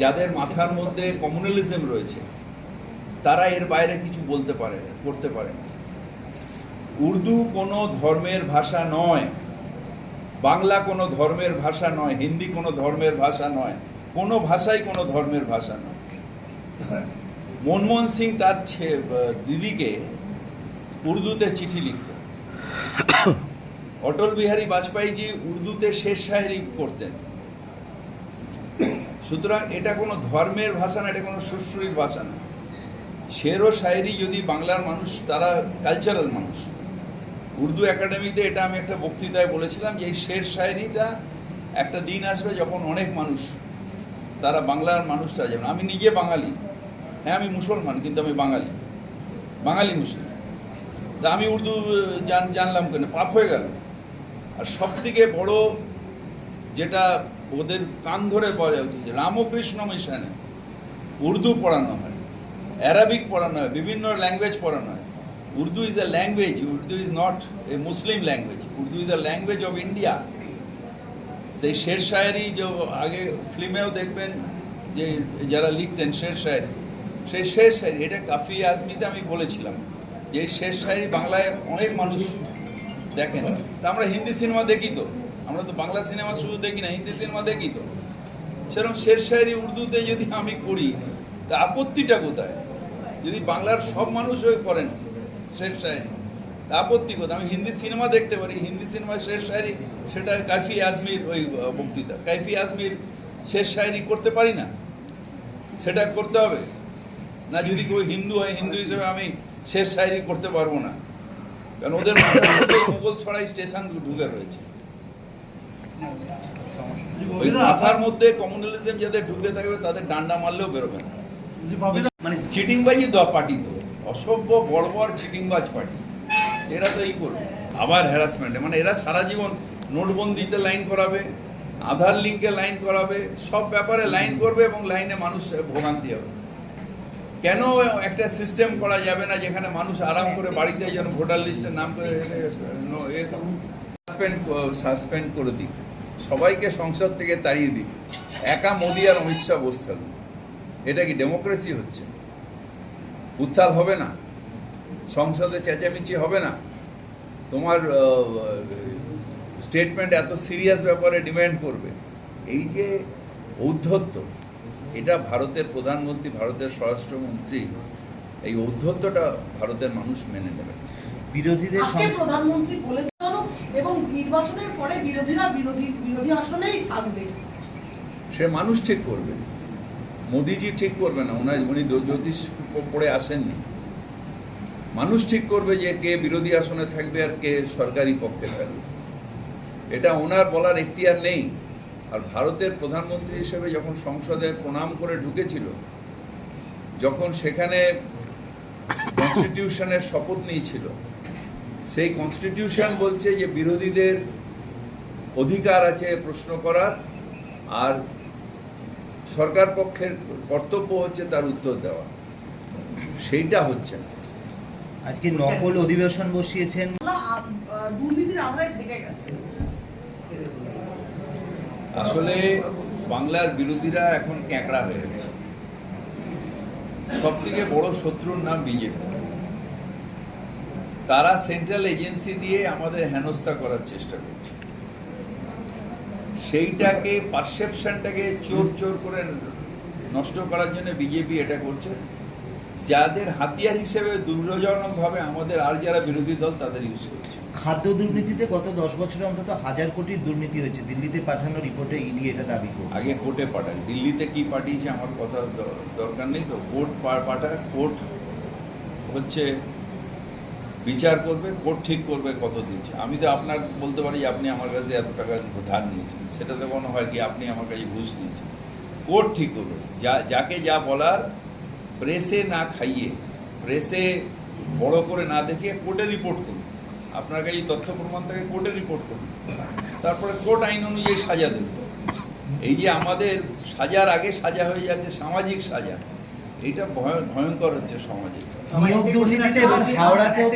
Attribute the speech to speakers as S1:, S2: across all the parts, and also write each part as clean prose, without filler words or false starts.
S1: যাদের মাথার মধ্যে কমিউনালিজম রয়েছে তারা এর বাইরে কিছু করতে পারে না। উর্দু কোনো ধর্মের ভাষা নয়, বাংলা কোনো ধর্মের ভাষা নয়, হিন্দি কোনো ধর্মের ভাষা নয়, কোনো ভাষাই কোনো ধর্মের ভাষা নয়। মনমোহন সিং তার দিদিকে উর্দুতে চিঠি লিখত, অটল বিহারী বাজপেয়ীজি উর্দুতে শের শায়েরি করতেন। সুতরাং এটা কোনো ধর্মের ভাষা না, এটা কোনো সুশ্রীর ভাষা না। শের ও শায়েরি যদি বাংলার মানুষ, তারা কালচারাল মানুষ। উর্দু একাডেমিতে এটা আমি একটা বক্তৃতায় বলেছিলাম যে এই শের শায়েরিটা একটা দিন আসবে যখন অনেক মানুষ, তারা বাংলার মানুষটা, যেমন আমি নিজে বাঙালি, হ্যাঁ আমি মুসলমান কিন্তু আমি বাঙালি মুসলিম, তা আমি উর্দু জানলাম কেন, পাপ হয়ে গেল। আর সব থেকে বড় যেটা ওদের কান ধরে বলা উচিত, রামকৃষ্ণ মিশনে উর্দু পড়ানো হয়, অ্যারাবিক পড়ানো হয়, বিভিন্ন ল্যাঙ্গুয়েজ পড়ানো হয়। Urdu is a language, Urdu is not a Muslim language, Urdu is a language of India. তো এই শের শায়েরি যে আগে ফিল্মেও দেখবেন যে যারা লিখতেন শের শায়েরি, সেই শের শায়েরি, এটা কাফি আজমিতে আমি বলেছিলাম যে শের শায়েরি বাংলায় অনেক মানুষ দেখেন। তা আমরা হিন্দি সিনেমা দেখি তো, আমরা তো বাংলা সিনেমা শুধু দেখি না, হিন্দি সিনেমা দেখি তো। সেরকম শের শায়েরি উর্দুতে যদি আমি করি তা আপত্তিটা কোথায়? যদি বাংলার সব মানুষ ওই করেন শের শায়েরি, তা আপত্তি কোথায়? আমি হিন্দি সিনেমা দেখতে পারি, হিন্দি সিনেমায় শের শায়েরি, সেটা কাফি আজমির ওই বক্তৃতা, কাফি আজমির শের শায়েরি করতে পারি না, সেটা করতে হবে না। যদি কেউ হিন্দু হয়, হিন্দু হিসেবে আমি শের শায়েরি করতে পারবো না, কারণ ওদের মুঘল সরাই স্টেশন ঢুকে রয়েছে। ওই মাথার মধ্যে কমিউনালিজম যাদের ঢুকে থাকবে তাদের ডান্ডা মারলেও বেরোবে না। মানে চিটিংবাজি পার্টি তো অসভ্য বড় বড় চিটিংবাজ পার্টি, এরা তো এই করবে। আবার হ্যারাসমেন্টে, মানে এরা সারা জীবন নোটবন্দিতে লাইন করাবে, আধার লিঙ্কে লাইন করাবে, সব ব্যাপারে লাইন করবে এবং লাইনে মানুষ ভোগান্তি হবে। কেন একটা সিস্টেম করা যাবে না যেখানে মানুষ আরাম করে বাড়িতে যেন ভোটার লিস্টের নাম করে সাসপেন্ড করে দিক, সবাইকে সংসদ থেকে তাড়িয়ে দিক, একা মোদি আর অমিত শাহ বসতে হবে? এটা কি ডেমোক্রেসি হচ্ছে? উত্তাল হবে না, সংসদে চেঁচামেচি হবে না, তোমার স্টেটমেন্ট এত সিরিয়াস ব্যাপারে ডিমান্ড করবে? এই যে ঔদ্ধত্য, এটা ভারতের প্রধানমন্ত্রী, ভারতের স্বরাষ্ট্রমন্ত্রী, এই ঔদ্ধত্যটা ভারতের মানুষ মেনে নেবে।
S2: বিরোধীদের
S3: প্রধানমন্ত্রী বলেছেন এবং নির্বাচনের পরে বিরোধীরা বিরোধী আসনেই থাকবে,
S1: সে মানুষ ঠিক করবে, মোদিজি ঠিক করবে না। উনি জ্যোতিষ পড়ে আসেননি, মানুষ ঠিক করবে যে কে বিরোধী আসনে থাকবে আর কে সরকারি পক্ষে থাকবে। এটা ওনার বলার এখতিয়ার নেই। আর ভারতের প্রধানমন্ত্রী হিসেবে যখন সংসদে প্রণাম করে ঢুকেছিল, যখন সেখানে কনস্টিটিউশনের শপথ নিয়েছিল, সেই কনস্টিটিউশন বলছে যে বিরোধীদের অধিকার আছে প্রশ্ন করার, আর সরকার পক্ষের কর্তব্য হচ্ছে তার উত্তর দেওয়া। সেইটা হচ্ছে না।
S2: আজকে নকল অধিবেশন বসিয়েছেন,
S3: দুর্নীতির আধারে ঢেকে গেছে।
S1: আসলে বাংলার বিরোধীরা এখন ক্যাঁকড়া হয়ে গেছে। সব থেকে বড় শত্রুর নাম বিজেপি। তারা সেন্ট্রাল এজেন্সি দিয়ে আমাদের হেনস্থা করার চেষ্টা করছে। সেইটাকে, পারসেপশনটাকে চোর করে নষ্ট করার জন্য বিজেপি এটা করছে, যাদের হাতিয়ার হিসেবে দুর্যোগজনকভাবে আমাদের আর যারা বিরোধী দল তাদের ইউজ করছে।
S2: খাদ্য দুর্নীতিতে গত 10 বছরে অন্তত 1000 কোটির দুর্নীতি হয়েছে, দিল্লিতে পাঠানো রিপোর্টে ইডি এটা দাবি করছে।
S1: আগে কোর্টে পাঠায়, দিল্লিতে কি পাঠিয়েছে আমার কথা দরকার নেই তো। কোর্ট পাঠায়, কোর্ট হচ্ছে বিচার করবে, কোর্ট ঠিক করবে কত দিচ্ছে। আমি তো আপনার বলতে পারি আপনি আমার কাছে এত টাকা ধার নিয়েছেন, সেটা তো কোনো হয় কি আপনি আমার কাছে ঘুষ নিয়েছেন। কোর্ট ঠিক করবে, যাকে যা বলার প্রেসে না খাইয়ে, প্রেসে বড় করে না দেখিয়ে কোর্টে রিপোর্ট করুন। আপনার কাছে তথ্য প্রমাণ থেকে কোর্টে রিপোর্ট করুন, তারপরে কোর্ট আইন অনুযায়ী সাজা দেবে। এই যে আমাদের সাজার আগে সাজা হয়ে যাচ্ছে সামাজিক সাজা, এইটা ভয়ঙ্কর হচ্ছে সমাজে।
S2: নিয়োগ দুর্নীতিতে এবার হাওড়াতেও,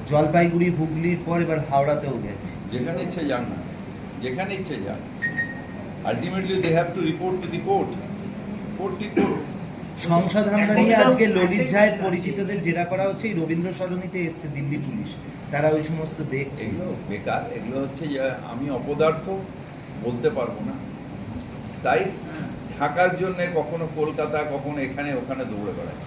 S2: জলপাইগুড়ি হুগলির পর এবার হাওড়াতেও গেছে।
S1: যেখানে ইচ্ছে যান না, যেখানে ইচ্ছে যান। Ultimately they have to report to the court.
S2: সংসদ হামলা নিয়ে আজকে ললিত ঝায়ের পরিচিতদের জেরা করা হচ্ছে, এই রবীন্দ্র সরণিতে এসছে দিল্লি পুলিশ, তারা ওই সমস্ত দেখছিল।
S1: এগুলো বেকার, এগুলো হচ্ছে যে আমি অপদার্থ বলতে পারবো না, তাই ঢাকার জন্য কখনো কলকাতা কখনো এখানে ওখানে দৌড়ে বেড়াই।